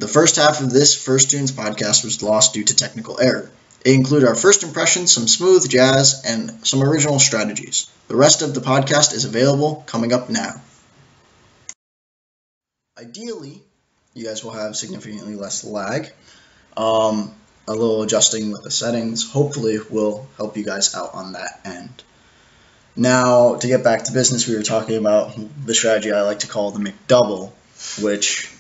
The first half of this First Tunes podcast was lost due to technical error. It included our first impressions, some smooth jazz, and some original strategies. The rest of the podcast is available coming up now. Ideally, you guys will have significantly less lag. A little adjusting with the settings hopefully will help you guys out on that end. Now, to get back to business, we were talking about the strategy I like to call the McDouble, which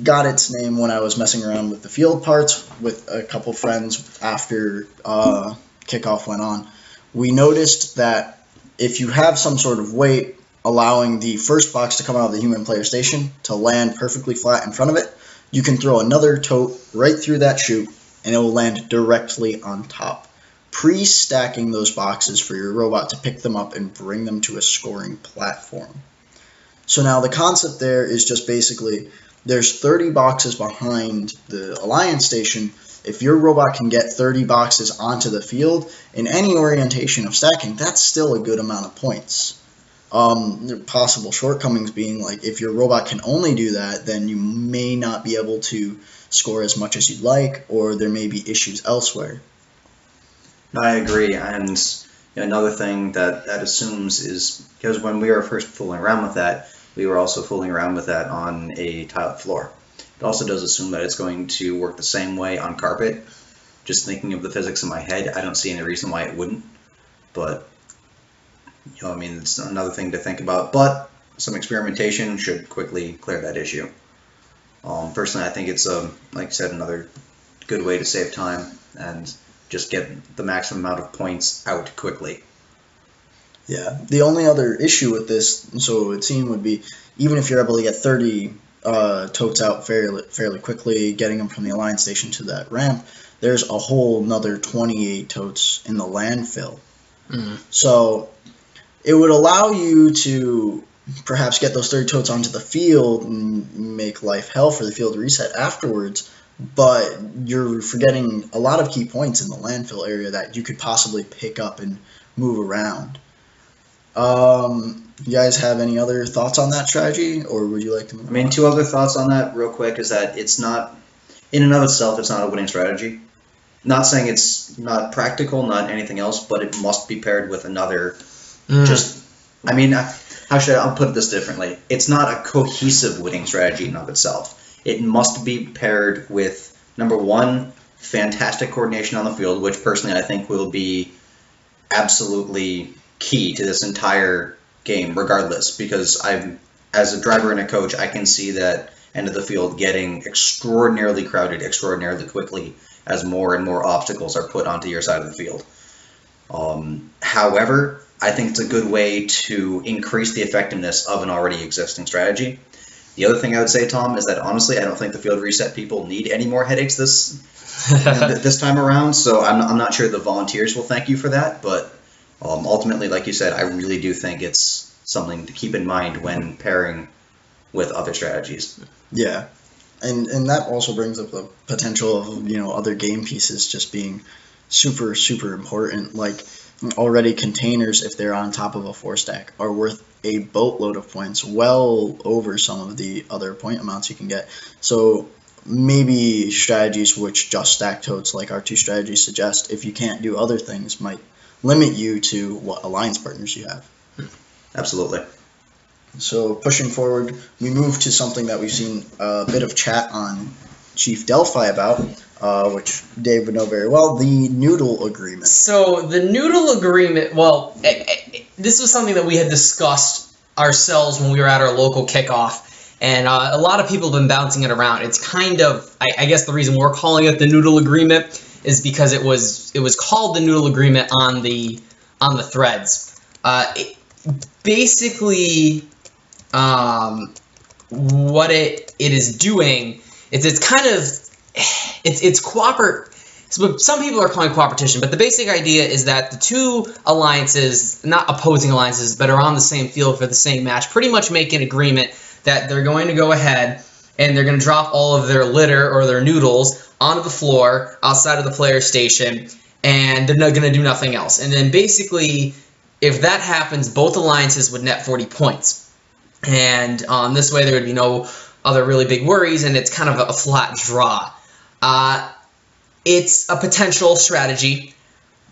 got its name when I was messing around with the field parts with a couple friends after kickoff went on. We noticed that if you have some sort of weight allowing the first box to come out of the human player station to land perfectly flat in front of it, you can throw another tote right through that chute and it will land directly on top, pre-stacking those boxes for your robot to pick them up and bring them to a scoring platform. So now the concept there is just basically there's 30 boxes behind the Alliance station. If your robot can get 30 boxes onto the field in any orientation of stacking, that's still a good amount of points. Possible shortcomings being like if your robot can only do that, then you may not be able to score as much as you'd like, or there may be issues elsewhere. I agree, and another thing that assumes is, because when we were first fooling around with that, we were also fooling around with that on a tiled floor. It also does assume that it's going to work the same way on carpet. Just thinking of the physics in my head, I don't see any reason why it wouldn't, but it's another thing to think about, but some experimentation should quickly clear that issue. Personally, I think it's, like I said, another good way to save time and just get the maximum amount of points out quickly. Yeah, the only other issue with this, so it would seem, would be even if you're able to get 30 totes out fairly quickly, getting them from the Alliance station to that ramp, there's a whole another 28 totes in the landfill. Mm-hmm. So it would allow you to perhaps get those 30 totes onto the field and make life hell for the field reset afterwards, but you're forgetting a lot of key points in the landfill area that you could possibly pick up and move around. You guys have any other thoughts on that strategy, or would you like to move on? Two other thoughts on that real quick is that it's not, in and of itself, it's not a winning strategy. Not saying it's not practical, not anything else, but it must be paired with another, I'll put this differently. It's not a cohesive winning strategy in and of itself. It must be paired with, number one, fantastic coordination on the field, which personally I think will be absolutely key to this entire game regardless, because as a driver and a coach, I can see that end of the field getting extraordinarily crowded extraordinarily quickly as more and more obstacles are put onto your side of the field. However, I think it's a good way to increase the effectiveness of an already existing strategy. The other thing I would say, Tom, is that honestly, I don't think the field reset people need any more headaches this time around, so I'm not sure the volunteers will thank you for that, but ultimately, like you said, I really do think it's something to keep in mind when pairing with other strategies. Yeah, and that also brings up the potential of other game pieces just being super, super important. Like already containers, if they're on top of a 4-stack, are worth a boatload of points, well over some of the other point amounts you can get. So maybe strategies which just stack totes, like our two strategies suggest, if you can't do other things, might limit you to what alliance partners you have. Absolutely. So pushing forward, we move to something that we've seen a bit of chat on Chief Delphi about, which Dave would know very well, the Noodle Agreement. So the Noodle Agreement, this was something that we had discussed ourselves when we were at our local kickoff, and a lot of people have been bouncing it around. It's kind of, I guess the reason we're calling it the Noodle Agreement is because it was called the Noodle Agreement on the threads. Basically, what it is doing is it's cooperate. So some people are calling it cooperation, but the basic idea is that the two alliances, not opposing alliances, but are on the same field for the same match, pretty much make an agreement that they're going to go ahead and they're going to drop all of their litter or their noodles onto the floor outside of the player station, and they're not going to do nothing else. And then basically, if that happens, both alliances would net 40 points. And this way, there would be no other really big worries, and it's kind of a flat draw. It's a potential strategy.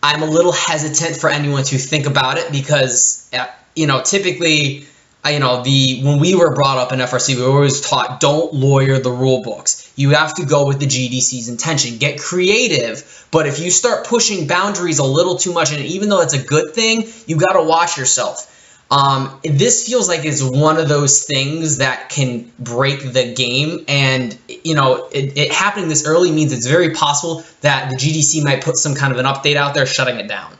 I'm a little hesitant for anyone to think about it because, typically, when we were brought up in FRC, we were always taught, don't lawyer the rule books. You have to go with the GDC's intention. Get creative, but if you start pushing boundaries a little too much, and even though it's a good thing, you got to watch yourself. This feels like it's one of those things that can break the game, and it happening this early means it's very possible that the GDC might put some kind of an update out there shutting it down.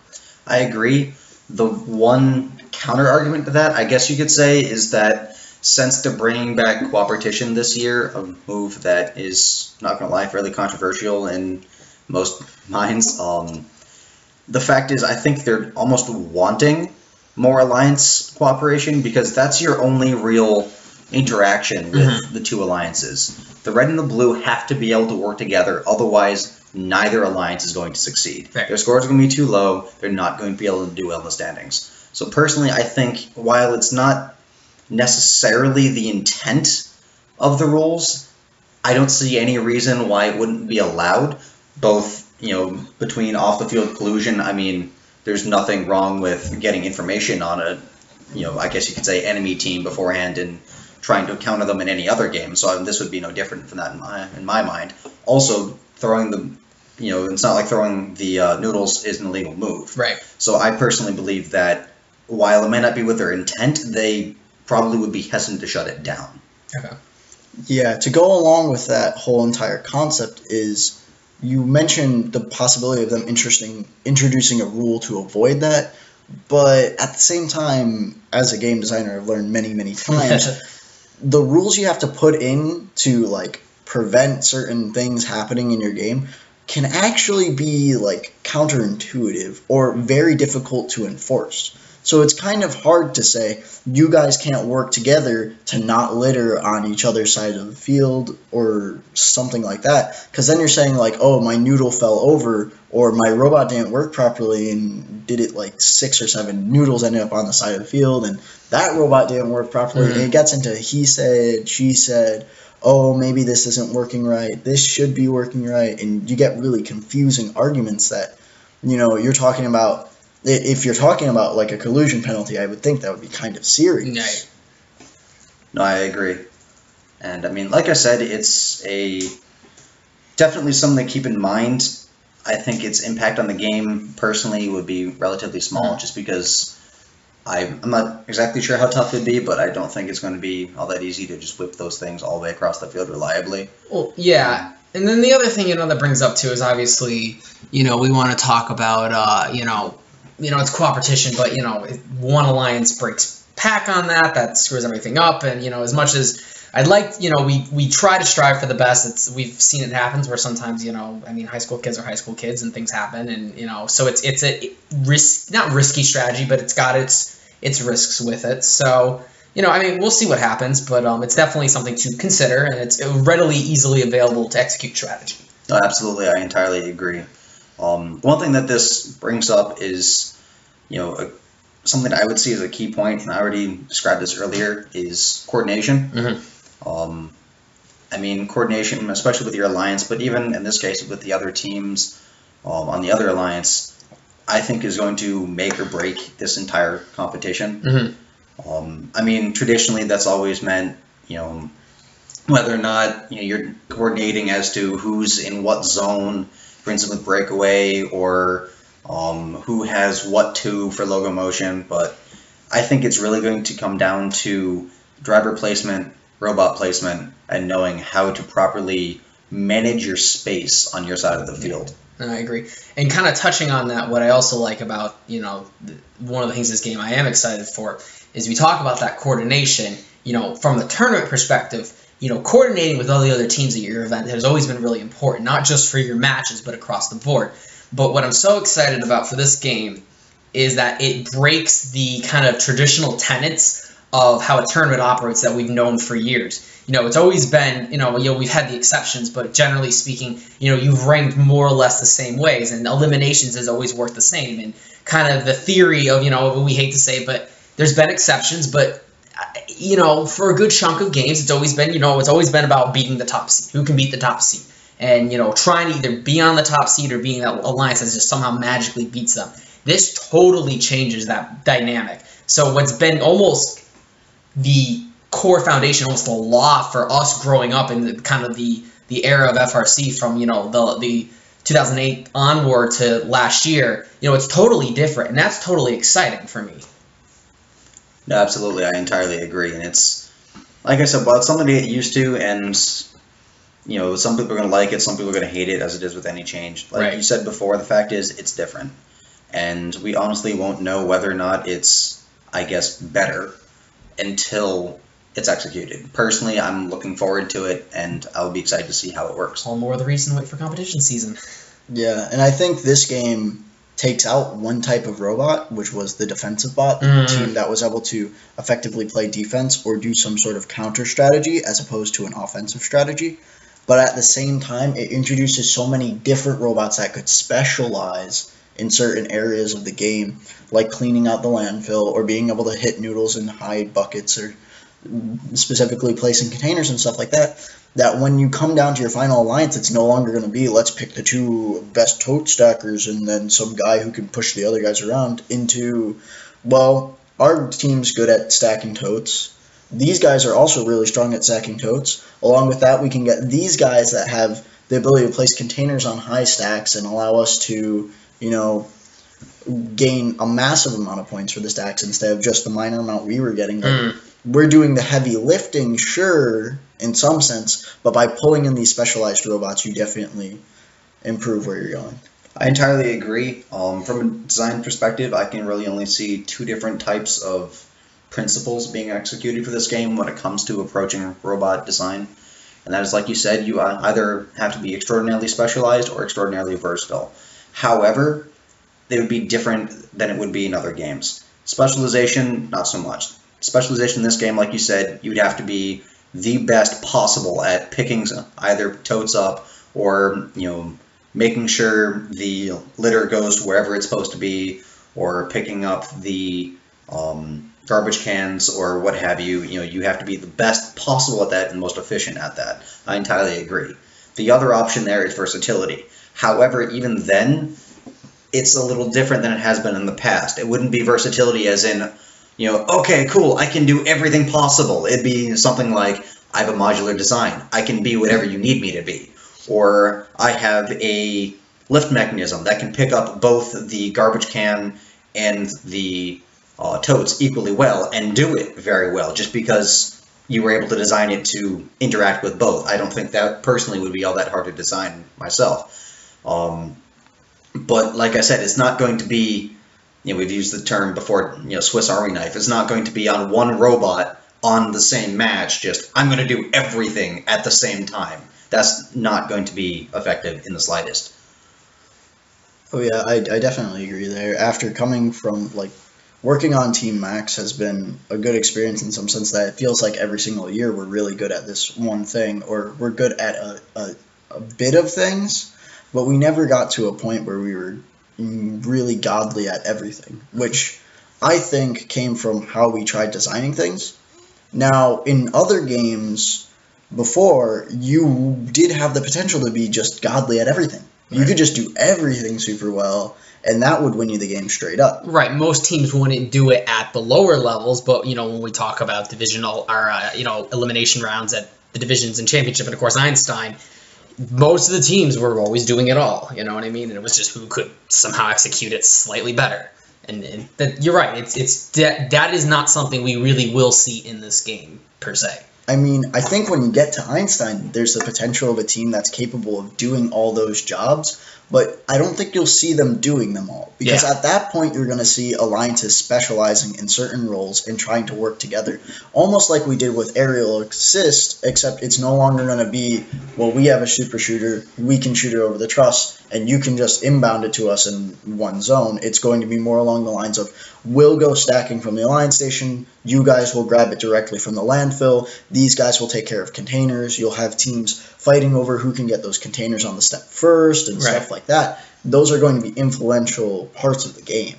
I agree. The one counter argument to that, I guess you could say, is that since they're bringing back cooperation this year, a move that is, not gonna lie, fairly controversial in most minds, the fact is I think they're almost wanting more alliance cooperation because that's your only real interaction with the two alliances. The red and the blue have to be able to work together, otherwise neither alliance is going to succeed. Fair. Their scores are going to be too low, they're not going to be able to do well in the standings. So personally, I think while it's not necessarily the intent of the rules, I don't see any reason why it wouldn't be allowed, both, between off-the-field collusion. I mean, there's nothing wrong with getting information on a, I guess you could say, enemy team beforehand and trying to counter them in any other game. So this would be no different from that in my mind. Also, throwing the, it's not like throwing the noodles is an illegal move. Right. So I personally believe that while it may not be with their intent, they probably would be hesitant to shut it down. Okay. Yeah, to go along with that whole entire concept is, you mentioned the possibility of them introducing a rule to avoid that, but at the same time, as a game designer, I've learned many, many times, the rules you have to put in to prevent certain things happening in your game can actually be counterintuitive or very difficult to enforce. So it's kind of hard to say, you guys can't work together to not litter on each other's side of the field or something like that. Because then you're saying oh, my noodle fell over or my robot didn't work properly and did it 6 or 7 noodles ended up on the side of the field and that robot didn't work properly. And it gets into he said, she said, oh, maybe this isn't working right. This should be working right. And you get really confusing arguments that, you're talking about. If you're talking about a collusion penalty, I would think that would be kind of serious. Right. No, I agree. And I mean, like I said, it's definitely something to keep in mind. I think its impact on the game personally would be relatively small, just because I'm not exactly sure how tough it'd be, but I don't think it's going to be all that easy to just whip those things all the way across the field reliably. Well, yeah. And then the other thing that brings up too is obviously, we want to talk about it's cooperation, but one alliance breaks pack on that screws everything up. And as much as I'd like, we try to strive for the best. We've seen it happens where sometimes high school kids are high school kids and things happen, and so it's a not risky strategy, but it's got its risks with it. So we'll see what happens, but it's definitely something to consider, and it's readily easily available to execute strategy. No, absolutely, I entirely agree. One thing that this brings up is, something I would see as a key point, and I already described this earlier, is coordination. Coordination, especially with your alliance, but even in this case with the other teams on the other alliance, I think is going to make or break this entire competition. Traditionally that's always meant, whether or not you're coordinating as to who's in what zone, for instance with breakaway, or who has what to for logo motion, but I think it's really going to come down to driver placement, robot placement, and knowing how to properly manage your space on your side of the field. I agree. And kind of touching on that, what I also like about, one of the things this game I am excited for is we talk about that coordination, from the tournament perspective, coordinating with all the other teams at your event has always been really important, not just for your matches, but across the board. But what I'm so excited about for this game is that it breaks the kind of traditional tenets of how a tournament operates that we've known for years. It's always been, we've had the exceptions, but generally speaking, you've ranked more or less the same ways, and eliminations has always worked the same. And kind of the theory of, we hate to say it, but there's been exceptions, but for a good chunk of games, it's always been about beating the top seed. Who can beat the top seed? And, trying to either be on the top seed or being that alliance that just somehow magically beats them. This totally changes that dynamic. So what's been almost the core foundation, almost the law for us growing up in the era of FRC from, the 2008 onward to last year, it's totally different. And that's totally exciting for me. No, absolutely. I entirely agree. And it's, like I said, well, it's something to get used to. And, some people are going to like it. Some people are going to hate it, as it is with any change. Like you said before, the fact is it's different. And we honestly won't know whether or not it's, I guess, better until it's executed. Personally, I'm looking forward to it, and I'll be excited to see how it works. All more the reason to wait for competition season. Yeah, and I think this game takes out one type of robot, which was the defensive bot, the team that was able to effectively play defense or do some sort of counter strategy as opposed to an offensive strategy. But at the same time, it introduces so many different robots that could specialize in certain areas of the game, like cleaning out the landfill or being able to hit noodles and hide buckets or specifically placing containers and stuff like that, that when you come down to your final alliance, it's no longer going to be let's pick the 2 best tote stackers and then some guy who can push the other guys around into, well, our team's good at stacking totes. These guys are also really strong at stacking totes. Along with that, we can get these guys that have the ability to place containers on high stacks and allow us to, gain a massive amount of points for the stacks instead of just the minor amount we were getting. We're doing the heavy lifting, sure, in some sense, but by pulling in these specialized robots, you definitely improve where you're going. I entirely agree. From a design perspective, I can really only see 2 different types of principles being executed for this game when it comes to approaching robot design. And that is, like you said, you either have to be extraordinarily specialized or extraordinarily versatile. However, they would be different than it would be in other games. Specialization, not so much. Specialization in this game, like you said, you'd have to be the best possible at picking either totes up or, making sure the litter goes wherever it's supposed to be, or picking up the garbage cans or what have you. You have to be the best possible at that and most efficient at that. I entirely agree. The other option there is versatility. However, even then, it's a little different than it has been in the past. It wouldn't be versatility as in, okay, cool, I can do everything possible. It'd be something like, I have a modular design. I can be whatever you need me to be. Or I have a lift mechanism that can pick up both the garbage can and the totes equally well and do it very well just because you were able to design it to interact with both. I don't think that personally would be all that hard to design myself. But like I said, it's not going to be, we've used the term before, Swiss Army knife. It's not going to be on one robot on the same match, just I'm going to do everything at the same time. That's not going to be effective in the slightest. Oh yeah, I definitely agree there. After coming from, working on Team Max has been a good experience in some sense that it feels like every single year we're really good at this one thing, or we're good at a bit of things, but we never got to a point where we were really godly at everything, which I think came from how we tried designing things. Now, in other games before, you did have the potential to be just godly at everything. You could just do everything super well, and that would win you the game straight up. Right. Most teams wouldn't do it at the lower levels, but, when we talk about divisional or, elimination rounds at the divisions and championship, and, of course, Einstein, most of the teams were always doing it all, you know what I mean? And it was just who could somehow execute it slightly better. And that, you're right. That is not something we really will see in this game, per se. I mean, I think when you get to Einstein, there's the potential of a team that's capable of doing all those jobs, but I don't think you'll see them doing them all. Because at that point, you're going to see alliances specializing in certain roles and trying to work together. Almost like we did with Aerial Assist, except it's no longer going to be, well, we have a super shooter, we can shoot it over the truss, and you can just inbound it to us in one zone. It's going to be more along the lines of, we'll go stacking from the alliance station, you guys will grab it directly from the landfill, these guys will take care of containers, you'll have teams fighting over who can get those containers on the step first and stuff like that. Those are going to be influential parts of the game.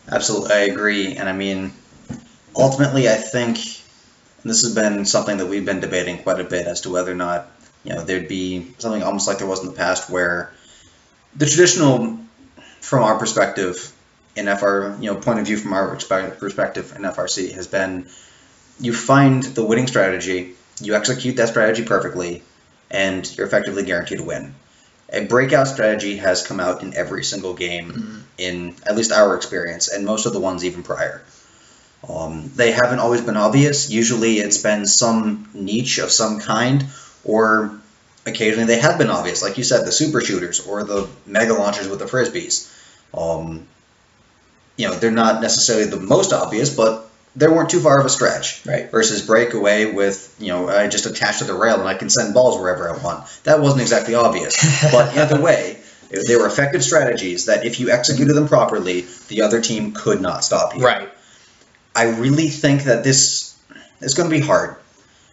Absolutely, I agree. And I mean, ultimately, I think And this has been something that we've been debating quite a bit as to whether or not, there'd be something almost like there was in the past where the traditional, from our perspective in point of view from our perspective in FRC has been, you find the winning strategy, you execute that strategy perfectly, and you're effectively guaranteed to win. A breakout strategy has come out in every single game in at least our experience, and most of the ones even prior. They haven't always been obvious. Usually it's been some niche of some kind, or occasionally they have been obvious, like you said, the super shooters or the mega launchers with the frisbees. They're not necessarily the most obvious, but they weren't too far of a stretch. Right. Versus breakaway with, I just attach to the rail and I can send balls wherever I want. That wasn't exactly obvious. But either way, they were effective strategies that if you executed them properly, the other team could not stop you. Right. I really think that this is going to be hard,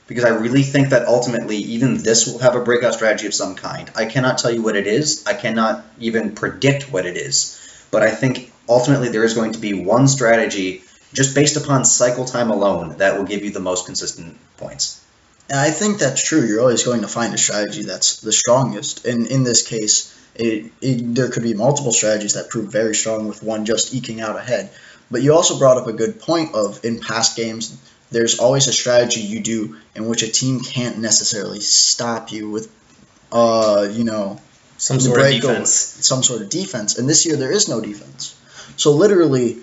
because I really think that ultimately even this will have a breakout strategy of some kind. I cannot tell you what it is. I cannot even predict what it is. But I think ultimately there is going to be one strategy just based upon cycle time alone that will give you the most consistent points. And I think that's true. You're always going to find a strategy that's the strongest. And in this case, there could be multiple strategies that prove very strong with one just eking out ahead. But you also brought up a good point of, in past games, there's always a strategy you do in which a team can't necessarily stop you with, some sort of defense. Some sort of defense. And this year there is no defense. So literally,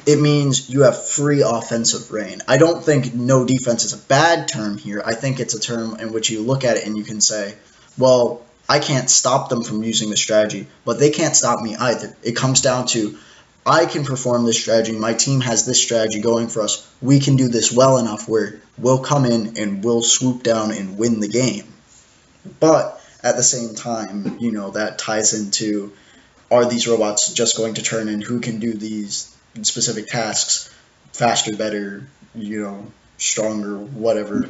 it means you have free offensive reign. I don't think no defense is a bad term here. I think it's a term in which you look at it and you can say, well, I can't stop them from using the strategy, but they can't stop me either. It comes down to, I can perform this strategy. My team has this strategy going for us. We can do this well enough where we'll come in and we'll swoop down and win the game. But at the same time, that ties into, are these robots just going to turn in who can do these specific tasks faster, better, stronger, whatever?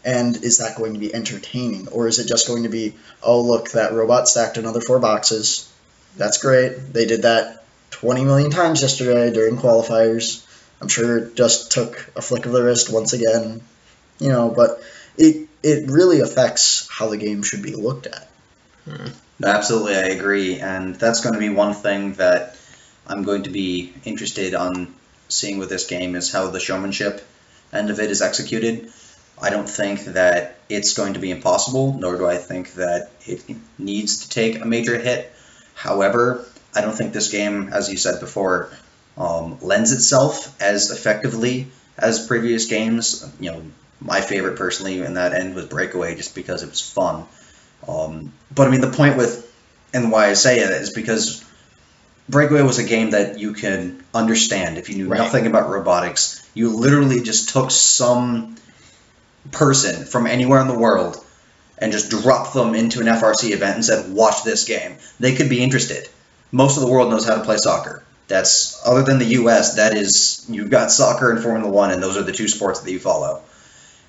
And is that going to be entertaining? Or is it just going to be, oh, look, that robot stacked another 4 boxes. That's great. They did that 20 million times yesterday during qualifiers. I'm sure it just took a flick of the wrist once again. But it really affects how the game should be looked at. Absolutely, I agree. And that's going to be one thing that I'm going to be interested on seeing with this game, is how the showmanship end of it is executed. I don't think that it's going to be impossible, nor do I think that it needs to take a major hit. However, I don't think this game, as you said before, lends itself as effectively as previous games. My favorite personally in that end was Breakaway, just because it was fun. But I mean, the point with, and why I say it, is because Breakaway was a game that you could understand if you knew nothing about robotics. You literally just took some person from anywhere in the world and just dropped them into an FRC event and said, watch this game. They could be interested. Most of the world knows how to play soccer. That's, other than the US, that is, you've got soccer and Formula One, and those are the two sports that you follow.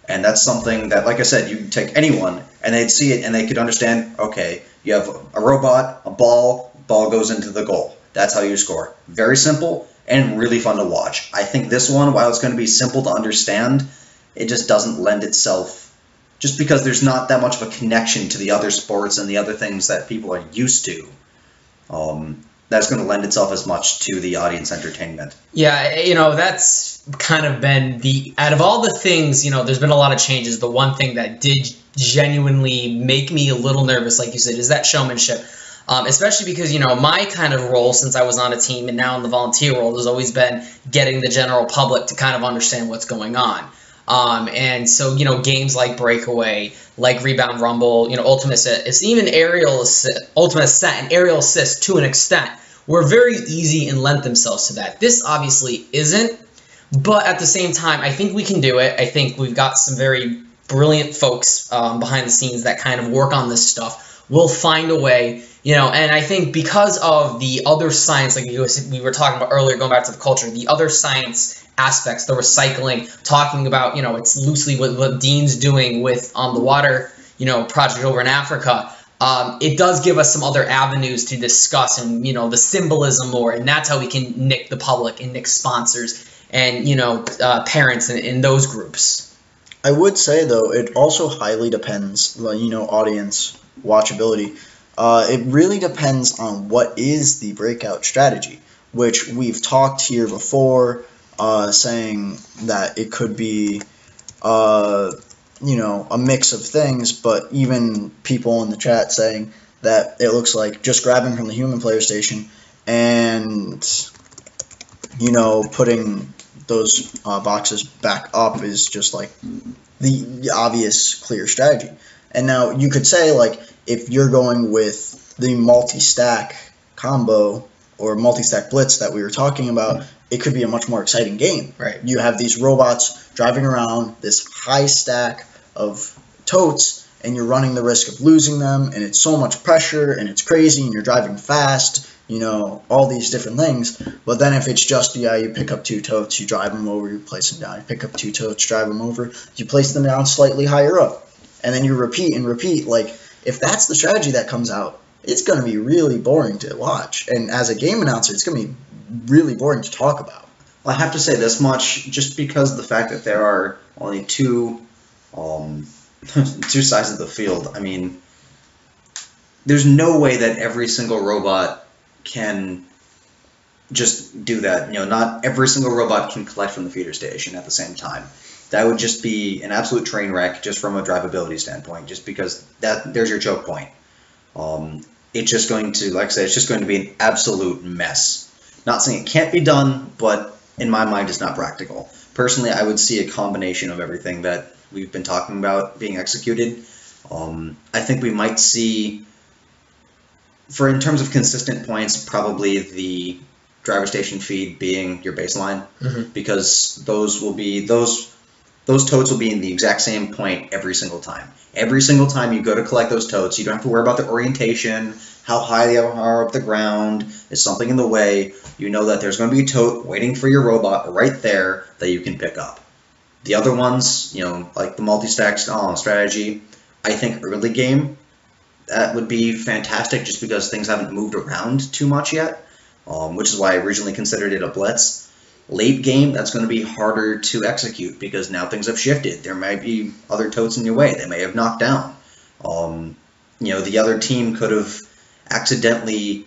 And that's something that, like I said, you could take anyone and they'd see it and they could understand, okay, you have a robot, a ball goes into the goal. That's how you score. Very simple and really fun to watch. I think this one, while it's going to be simple to understand, it just doesn't lend itself, just because there's not that much of a connection to the other sports and the other things that people are used to. That's going to lend itself as much to the audience entertainment. Yeah, that's kind of been out of all the things, there's been a lot of changes. The one thing that did genuinely make me a little nervous, like you said, is that showmanship. Especially because, my kind of role since I was on a team and now in the volunteer role has always been getting the general public to kind of understand what's going on. And so, games like Breakaway, like Rebound Rumble, Ultimate Assist, even Ultimate Ascent and Aerial Assist to an extent were very easy and lent themselves to that. This obviously isn't, but at the same time, I think we can do it. I think we've got some very brilliant folks behind the scenes that kind of work on this stuff. We'll find a way, and I think because of the other science, like we were talking about earlier, going back to the culture, the other science aspects, the recycling, talking about, it's loosely what Dean's doing with the water, project over in Africa. It does give us some other avenues to discuss and, the symbolism more, and that's how we can nick the public and nick sponsors and, parents in those groups. I would say though, it also highly depends, audience watchability. It really depends on what is the breakout strategy, which we've talked here before, saying that it could be, uh, a mix of things, but even people in the chat saying that it looks like just grabbing from the human player station and, putting those boxes back up is just like the obvious clear strategy. And now you could say, like, if you're going with the multi-stack combo or multi-stack blitz that we were talking about, it could be a much more exciting game. Right. You have these robots driving around this high stack of totes, and you're running the risk of losing them, and it's so much pressure, and it's crazy, and you're driving fast, all these different things. But then if it's just, you pick up 2 totes, you drive them over, you place them down, you pick up 2 totes, drive them over, you place them down slightly higher up, and then you repeat and repeat. Like, if that's the strategy that comes out, it's going to be really boring to watch. And as a game announcer, it's going to be really boring to talk about. Well, I have to say this much, just because of the fact that there are only two sides of the field. I mean, there's no way that every single robot can just do that. Not every single robot can collect from the feeder station at the same time. That would just be an absolute train wreck just from a drivability standpoint, just because there's your choke point. It's just going to, like I said, it's just going to be an absolute mess. Not saying it can't be done, but in my mind, it's not practical. Personally, I would see a combination of everything that we've been talking about being executed. I think we might see, in terms of consistent points, probably the driver station feed being your baseline, because those totes will be in the exact same point every single time. Every single time you go to collect those totes, you don't have to worry about the orientation, how high they are up the ground, is something in the way. You know that there's going to be a tote waiting for your robot right there that you can pick up. The other ones, like the multi-stack strategy, I think early game, that would be fantastic just because things haven't moved around too much yet, which is why I originally considered it a blitz. Late game, that's going to be harder to execute because now things have shifted. There might be other totes in your way. They may have knocked down. The other team could have accidentally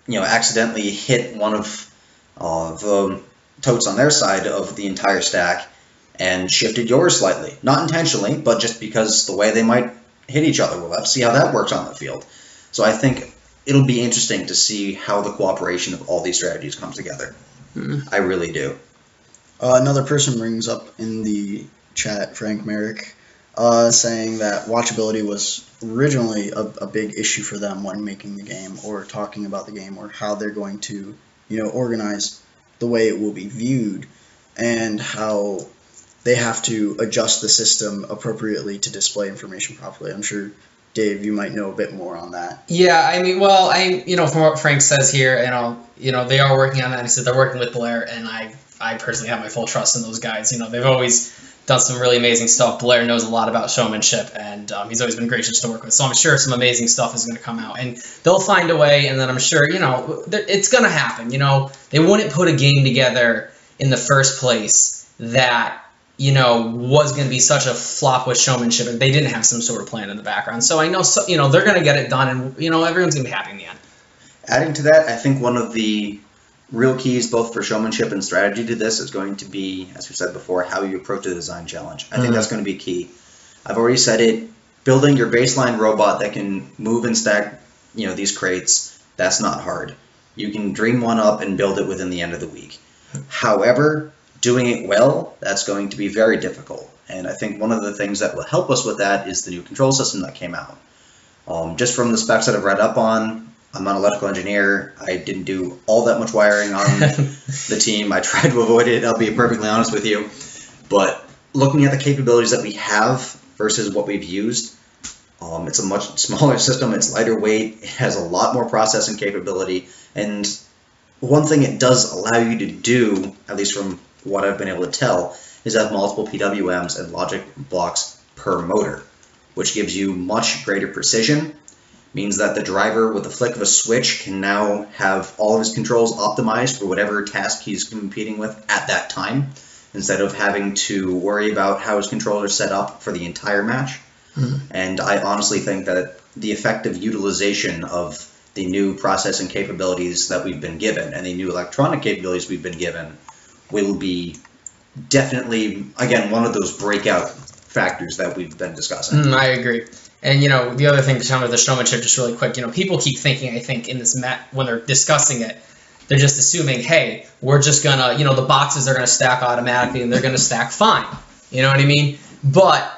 accidentally hit one of the totes on their side of the entire stack and shifted yours slightly. Not intentionally, but just because the way they might hit each other. We'll have to see how that works on the field. So I think it'll be interesting to see how the cooperation of all these strategies comes together. I really do. Another person brings up in the chat, Frank Merrick, saying that watchability was originally a big issue for them when making the game or talking about the game or how they're going to, organize the way it will be viewed and how they have to adjust the system appropriately to display information properly. I'm sure, Dave, you might know a bit more on that. Yeah, I mean, well, from what Frank says here, they are working on that. He said they're working with Blair, and I personally have my full trust in those guys. They've always done some really amazing stuff. Blair knows a lot about showmanship, and he's always been gracious to work with. So I'm sure some amazing stuff is going to come out, and they'll find a way. And then I'm sure, it's going to happen. They wouldn't put a game together in the first place that was going to be such a flop with showmanship, and they didn't have some sort of plan in the background. So I know, they're going to get it done, and everyone's going to be happy in the end. Adding to that, I think one of the real keys, both for showmanship and strategy to this, is going to be, as we said before, how you approach the design challenge. I think that's going to be key. I've already said it. Building your baseline robot that can move and stack, these crates, that's not hard. You can dream one up and build it within the end of the week. However, doing it well, that's going to be very difficult. And I think one of the things that will help us with that is the new control system that came out. Just from the specs that I've read up on, I'm an electrical engineer. I didn't do all that much wiring on the team. I tried to avoid it, I'll be perfectly honest with you. But looking at the capabilities that we have versus what we've used, it's a much smaller system, it's lighter weight, it has a lot more processing capability, and one thing it does allow you to do, at least from what I've been able to tell, is have multiple PWMs and logic blocks per motor, which gives you much greater precision. Means that the driver, with the flick of a switch, can now have all of his controls optimized for whatever task he's competing with at that time, instead of having to worry about how his controller is set up for the entire match. And I honestly think that the effective utilization of the new processing capabilities that we've been given and the new electronic capabilities we've been given will be definitely, again, one of those breakout factors that we've been discussing. I agree. And, the other thing, Tom, with the showmanship, just really quick, people keep thinking, I think, in this when they're discussing it, they're just assuming, hey, we're just going to, the boxes are going to stack automatically and they're going to stack fine. You know what I mean? But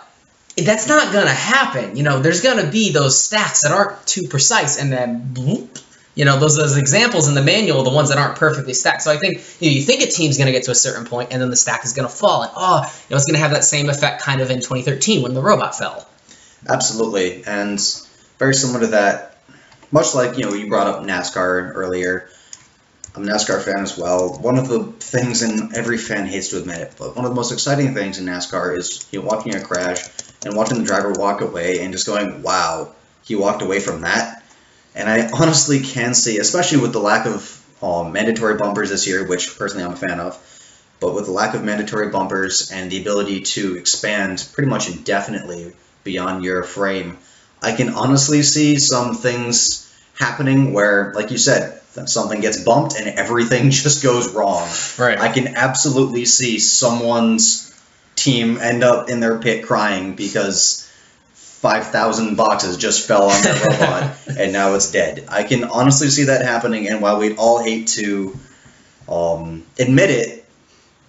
that's not going to happen. There's going to be those stacks that aren't too precise, and then, bloop, those examples in the manual, the ones that aren't perfectly stacked. So I think, you think a team's going to get to a certain point, and then the stack is going to fall. And, it's going to have that same effect kind of in 2013 when the robot fell. Absolutely, and very similar to that, much like, you brought up NASCAR earlier. I'm a NASCAR fan as well. One of the things, and every fan hates to admit it, but one of the most exciting things in NASCAR is watching a crash and watching the driver walk away and just going, wow, he walked away from that. And I honestly can see, especially with the lack of mandatory bumpers this year, which personally I'm a fan of, but with the lack of mandatory bumpers and the ability to expand pretty much indefinitely beyond your frame, I can honestly see some things happening where, like you said, something gets bumped and everything just goes wrong. Right. I can absolutely see someone's team end up in their pit crying because 5,000 boxes just fell on their robot and now it's dead. I can honestly see that happening, and while we'd all hate to admit it,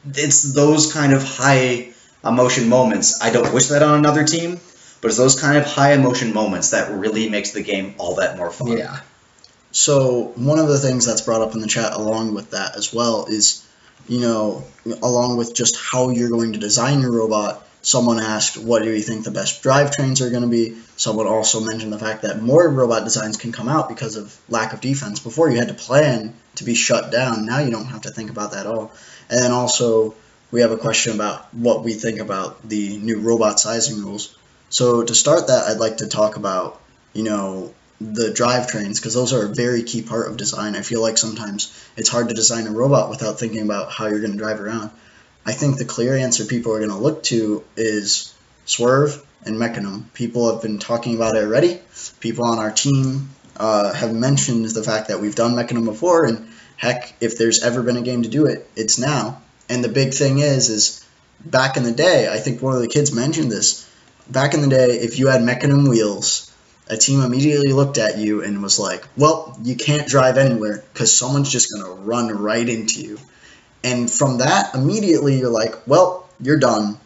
it's those kind of high emotion moments. I don't wish that on another team, but it's those kind of high emotion moments that really makes the game all that more fun. Yeah. So one of the things that's brought up in the chat along with that as well is, along with just how you're going to design your robot, someone asked, what do you think the best drivetrains are going to be? Someone also mentioned the fact that more robot designs can come out because of lack of defense. Before you had to plan to be shut down. Now you don't have to think about that at all. And then also we have a question about what we think about the new robot sizing rules. So to start that, I'd like to talk about, the drivetrains, because those are a very key part of design. I feel like sometimes it's hard to design a robot without thinking about how you're going to drive around. I think the clear answer people are going to look to is swerve and mechanism. People have been talking about it already. People on our team have mentioned the fact that we've done mechanism before, and heck, if there's ever been a game to do it, it's now. And the big thing is back in the day, I think one of the kids mentioned this, back in the day, if you had mechanism wheels, a team immediately looked at you and was like, well, you can't drive anywhere because someone's just going to run right into you. And from that, immediately you're like, well, you're done.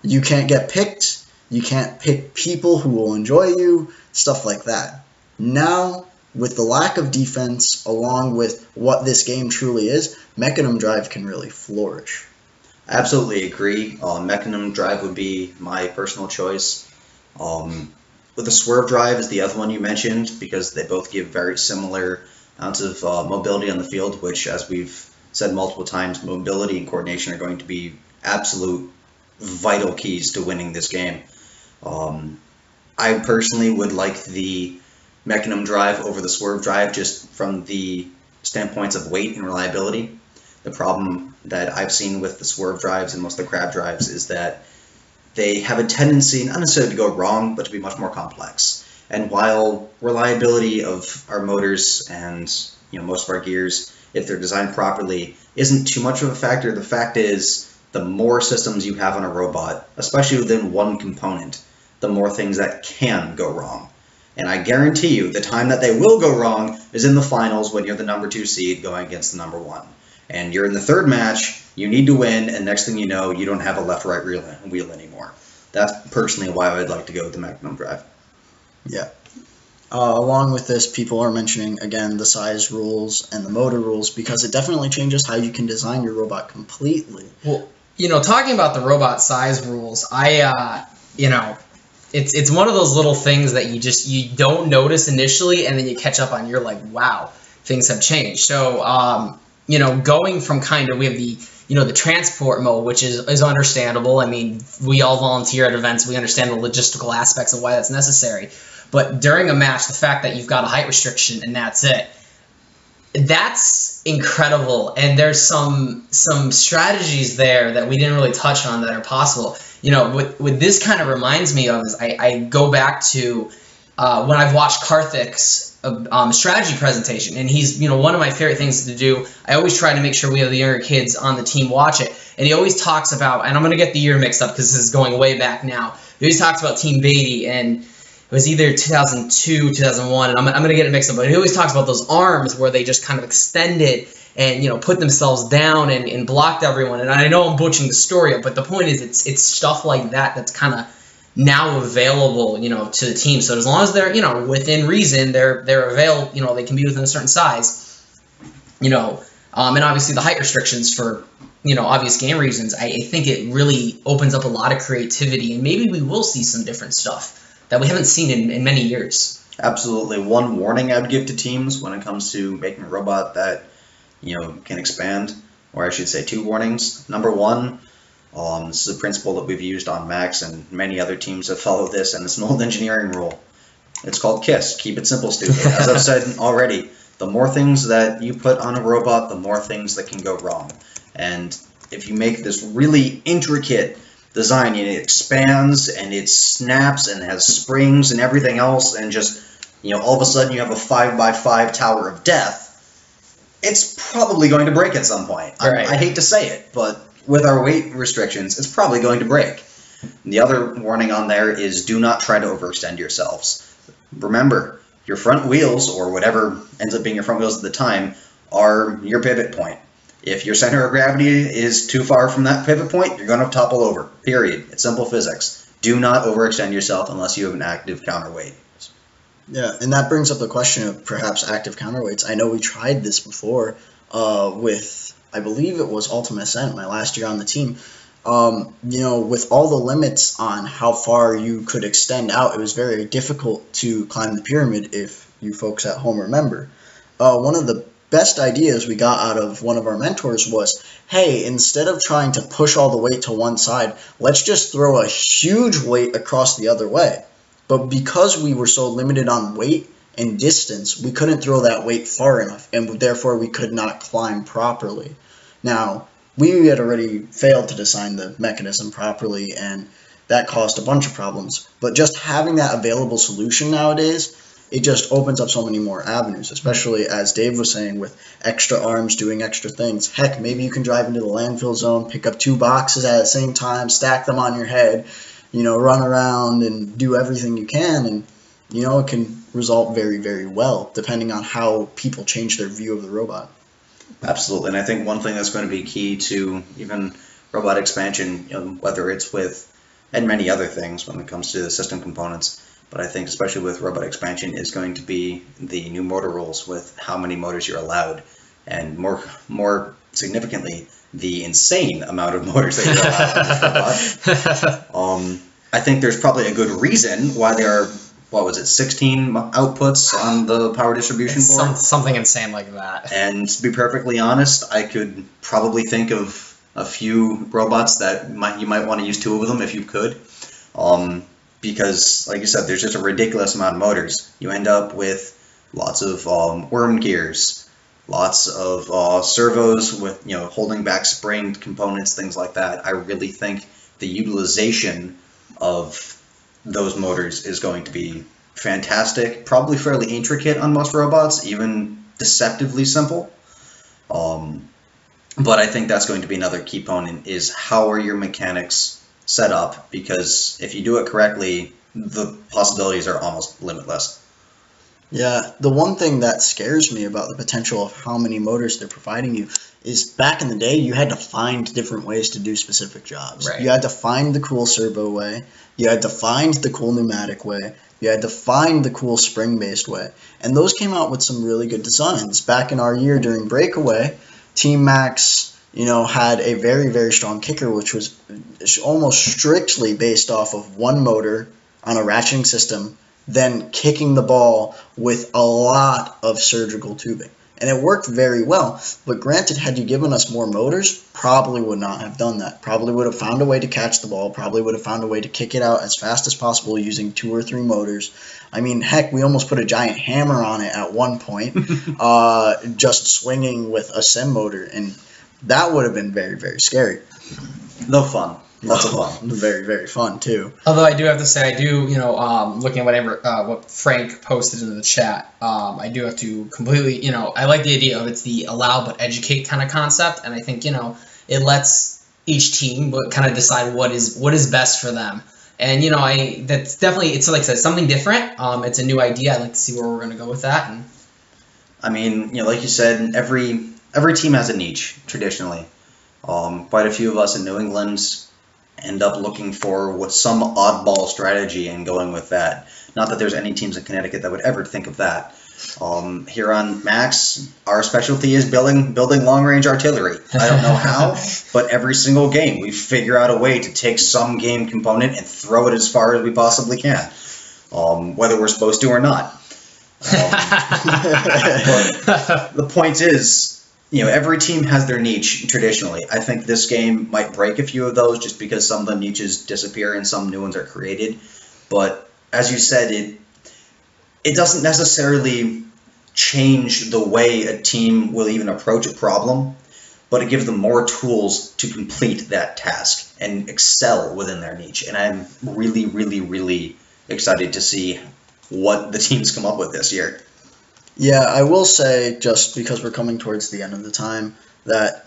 You can't get picked. You can't pick people who will enjoy you, stuff like that. Now, with the lack of defense, along with what this game truly is, mechanism drive can really flourish. I absolutely agree. Mechanism drive would be my personal choice. With the swerve drive is the other one you mentioned, because they both give very similar amounts of mobility on the field, which, as we've said multiple times, mobility and coordination are going to be absolute vital keys to winning this game. I personally would like the mechanism drive over the swerve drive just from the standpoints of weight and reliability. The problem that I've seen with the swerve drives and most of the crab drives is that they have a tendency, not necessarily to go wrong, but to be much more complex. And while reliability of our motors and most of our gears, if they're designed properly, isn't too much of a factor, the fact is the more systems you have on a robot, especially within one component, the more things that can go wrong. And I guarantee you the time that they will go wrong is in the finals when you're the number 2 seed going against the number 1. And you're in the third match, you need to win, and next thing you know, you don't have a left-right wheel anymore. That's personally why I would like to go with the mechanism drive. Yeah. Along with this, people are mentioning, again, the size rules and the motor rules, because it definitely changes how you can design your robot completely. Well, talking about the robot size rules, it's one of those little things that you don't notice initially, and then you catch up on. You're like, wow, things have changed. So, going from we have the transport mode, which is understandable. I mean, we all volunteer at events. We understand the logistical aspects of why that's necessary. But during a match, the fact that you've got a height restriction and that's it, that's incredible, and there's some strategies there that we didn't really touch on that are possible. You know, what this kind of reminds me of is I go back to when I've watched Karthik's strategy presentation, and he's, you know, one of my favorite things to do. I always try to make sure we have the younger kids on the team watch it, and he always talks about, and I'm going to get the year mixed up because this is going way back now. He always talks about Team Beatty, and it was either 2002, 2001, and I'm going to get it mixed up, but he always talks about those arms where they just kind of extended and, you know, put themselves down and blocked everyone. And I know I'm butchering the story up, but the point is it's stuff like that that's kind of now available, you know, to the team. So as long as they're, you know, within reason, they're available, you know, they can be within a certain size, you know, and obviously the height restrictions for, you know, obvious game reasons. I think it really opens up a lot of creativity, and maybe we will see some different stuff that we haven't seen in many years. Absolutely. One warning I would give to teams when it comes to making a robot that, you know, can expand, or I should say 2 warnings. Number 1, this is a principle that we've used on Max, and many other teams have followed this, and it's an old engineering rule. It's called KISS, keep it simple, stupid. As I've said already, the more things that you put on a robot, the more things that can go wrong. And if you make this really intricate design, and it expands and it snaps and has springs and everything else, and just, you know, all of a sudden you have a 5x5 tower of death, it's probably going to break at some point. Right. I hate to say it, but with our weight restrictions, it's probably going to break. The other warning on there is do not try to overextend yourselves. Remember, your front wheels, or whatever ends up being your front wheels at the time, are your pivot point. If your center of gravity is too far from that pivot point, you're going to topple over, period. It's simple physics. Do not overextend yourself unless you have an active counterweight. Yeah, and that brings up the question of perhaps active counterweights. I know we tried this before with, I believe it was Ultimate Ascent, my last year on the team. You know, with all the limits on how far you could extend out, it was very difficult to climb the pyramid, if you folks at home remember. One of the best ideas we got out of one of our mentors was, hey, instead of trying to push all the weight to one side, let's just throw a huge weight across the other way. But because we were so limited on weight and distance, we couldn't throw that weight far enough, and therefore we could not climb properly. Now, we had already failed to design the mechanism properly, and that caused a bunch of problems. But just having that available solution nowadays, it just opens up so many more avenues, especially as Dave was saying, with extra arms doing extra things. Heck, maybe you can drive into the landfill zone, pick up 2 boxes at the same time, stack them on your head, you know, run around and do everything you can, and, you know, it can result very, very well, depending on how people change their view of the robot. Absolutely, and I think one thing that's going to be key to even robot expansion, you know, whether it's with, and many other things when it comes to the system components, but I think especially with robot expansion is going to be the new motor rules with how many motors you're allowed, and more significantly, the insane amount of motors that you're allowed in this robot. I think there's probably a good reason why there are, what was it, 16 outputs on the power distribution board? Something insane like that. And to be perfectly honest, I could probably think of a few robots that you might want to use 2 of them if you could. Because, like you said, there's just a ridiculous amount of motors. You end up with lots of worm gears, lots of servos with, you know, holding back spring components, things like that. I really think the utilization of those motors is going to be fantastic, probably fairly intricate on most robots, even deceptively simple. But I think that's going to be another key component, is how are your mechanics set up, because if you do it correctly, the possibilities are almost limitless. Yeah, the one thing that scares me about the potential of how many motors they're providing you is back in the day, you had to find different ways to do specific jobs. Right. You had to find the cool servo way. You had to find the cool pneumatic way. You had to find the cool spring-based way. And those came out with some really good designs. Back in our year during Breakaway, Team Max, you know, had a very, very strong kicker, which was almost strictly based off of one motor on a ratcheting system, then kicking the ball with a lot of surgical tubing. and it worked very well. But granted, had you given us more motors, probably would not have done that. Probably would have found a way to catch the ball, probably would have found a way to kick it out as fast as possible using 2 or 3 motors. I mean, heck, we almost put a giant hammer on it at one point, just swinging with a sim motor, and that would have been very, very scary. No fun. Lots of fun. Very, very fun, too. Although I do have to say, looking at what Frank posted into the chat, I do have to completely, I like the idea of it's the allow but educate kind of concept, and I think, it lets each team kind of decide what is best for them. And, that's definitely, it's like I said, something different. It's a new idea. I'd like to see where we're going to go with that. And I mean, like you said, every team has a niche, traditionally. Quite a few of us in New England end up looking for some oddball strategy and going with that. Not that there's any teams in Connecticut that would ever think of that. Here on Max, our specialty is building long-range artillery. I don't know how, but every single game we figure out a way to take some game component and throw it as far as we possibly can, whether we're supposed to or not. But the point is, every team has their niche traditionally. I think this game might break a few of those just because some of the niches disappear and some new ones are created. But as you said, it doesn't necessarily change the way a team will even approach a problem, but it gives them more tools to complete that task and excel within their niche. And I'm really, really, really excited to see what the teams come up with this year. Yeah, I will say, just because we're coming towards the end of the time, that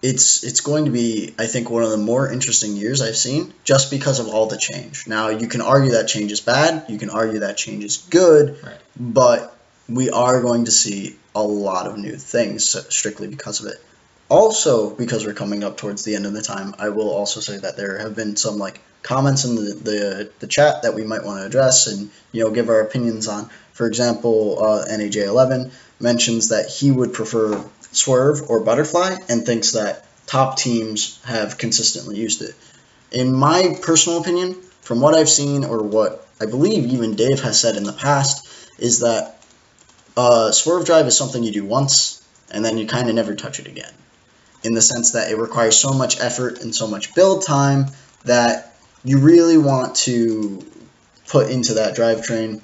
it's going to be, I think, one of the more interesting years I've seen, just because of all the change. Now, you can argue that change is bad, you can argue that change is good, right, but we are going to see a lot of new things strictly because of it. Also, because we're coming up towards the end of the time, I will also say that there have been some comments in the chat that we might want to address and give our opinions on. For example, NAJ11 mentions that he would prefer Swerve or Butterfly and thinks that top teams have consistently used it. In my personal opinion, from what I've seen, or what I believe even Dave has said in the past, is that Swerve Drive is something you do once and then you kind of never touch it again, in the sense that it requires so much effort and so much build time that you really want to put into that drivetrain.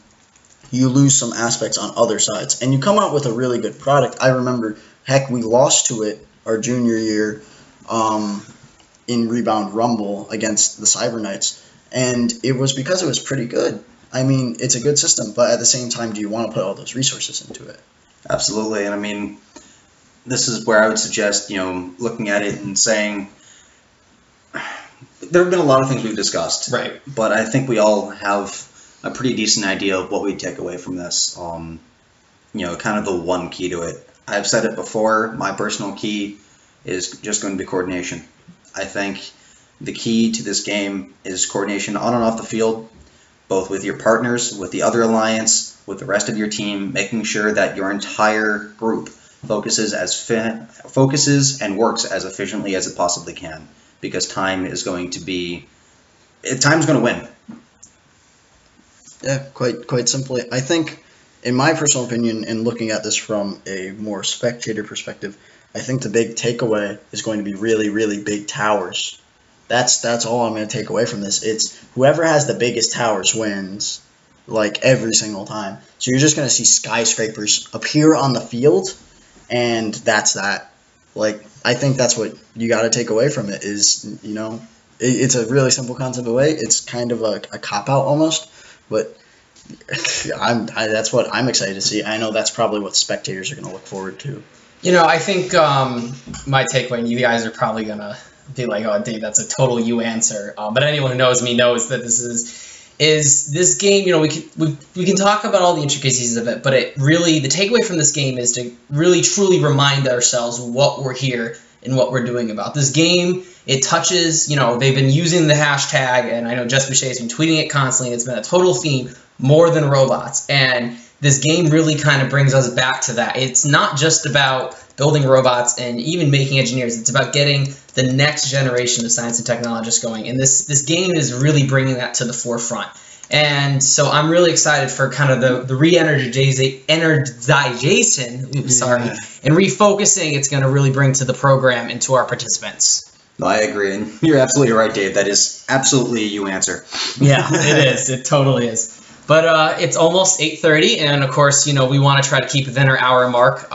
You lose some aspects on other sides, and you come out with a really good product. I remember, heck, we lost to it our junior year in Rebound Rumble against the Cyber Knights, and it was because it was pretty good. I mean, it's a good system, but at the same time, do you want to put all those resources into it? Absolutely, and I mean, this is where I would suggest, looking at it and saying, there have been a lot of things we've discussed, right, but I think we all have a pretty decent idea of what we'd take away from this. Kind of the one key to it. I've said it before, my personal key is just going to be coordination. I think the key to this game is coordination on and off the field, both with your partners, with the other alliance, with the rest of your team, making sure that your entire group focuses and works as efficiently as it possibly can, because time's going to win. Yeah, quite simply. I think, in my personal opinion, and looking at this from a more spectator perspective, I think the big takeaway is going to be really, really big towers. That's all I'm going to take away from this. It's whoever has the biggest towers wins, every single time. So you're just going to see skyscrapers appear on the field, and that's that. I think that's what you got to take away from it is, it's a really simple concept away. It's kind of a cop-out almost. But that's what I'm excited to see. I know that's probably what spectators are going to look forward to. I think my takeaway, and you guys are probably going to be like, oh, Dave, that's a total you answer. But anyone who knows me knows that this is this game, we can talk about all the intricacies of it, but the takeaway from this game is to really truly remind ourselves what we're here and what we're doing about this game. It touches, they've been using the hashtag, and I know Jess Boucher has been tweeting it constantly. It's been a total theme, more than robots. And this game really kind of brings us back to that. It's not just about building robots and even making engineers. It's about getting the next generation of science and technologists going. And this game is really bringing that to the forefront. And so I'm really excited for kind of the re-energization, and refocusing it's going to really bring to the program and to our participants. No, I agree, and you're absolutely right, Dave. That is absolutely you answer. Yeah, it is. It totally is. But it's almost 8:30, and of course, we want to try to keep within our hour mark.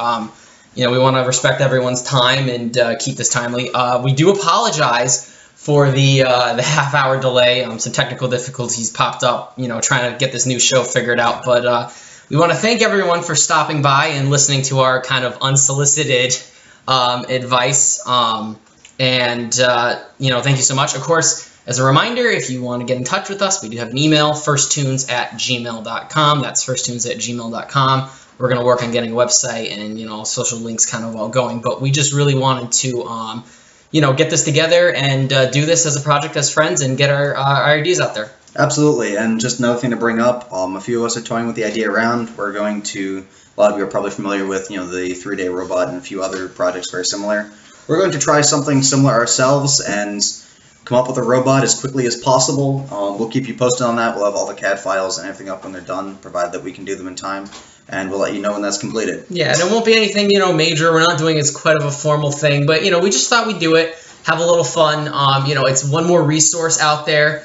We want to respect everyone's time and keep this timely. We do apologize for the half-hour delay. Some technical difficulties popped up, trying to get this new show figured out. But we want to thank everyone for stopping by and listening to our kind of unsolicited advice. Thank you so much. Of course, as a reminder, if you want to get in touch with us, we do have an email, firsttunes@gmail.com. That's firsttunes@gmail.com. We're going to work on getting a website and, social links kind of all going. But we just really wanted to, get this together and do this as a project as friends and get our ideas out there. Absolutely. And just another thing to bring up, a few of us are toying with the idea around. We're going to, a lot of you are probably familiar with, the 3-day robot and a few other projects very similar. We're going to try something similar ourselves and come up with a robot as quickly as possible. We'll keep you posted on that. We'll have all the CAD files and everything up when they're done, provided that we can do them in time. And we'll let you know when that's completed. Yeah, and it won't be anything, major. We're not doing it as quite of a formal thing. But, we just thought we'd do it, have a little fun. It's one more resource out there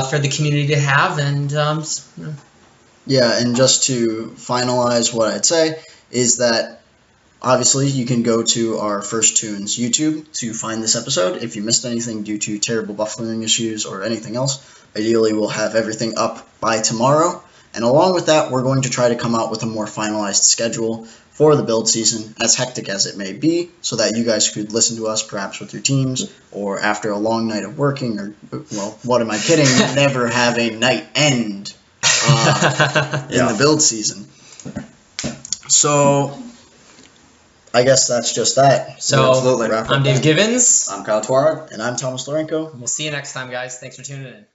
for the community to have. And, Yeah, and just to finalize what I'd say is that obviously you can go to our First Tunes YouTube to find this episode. If you missed anything due to terrible buffering issues or anything else, ideally we'll have everything up by tomorrow. And along with that, we're going to try to come out with a more finalized schedule for the build season, as hectic as it may be, so that you guys could listen to us perhaps with your teams or after a long night of working, or, well, what am I kidding, never have a night end in the build season. So I guess that's just that. So absolutely. I'm Dave Givens. I'm Kyle Tuareg. And I'm Thomas Lorenko. We'll see you next time, guys. Thanks for tuning in.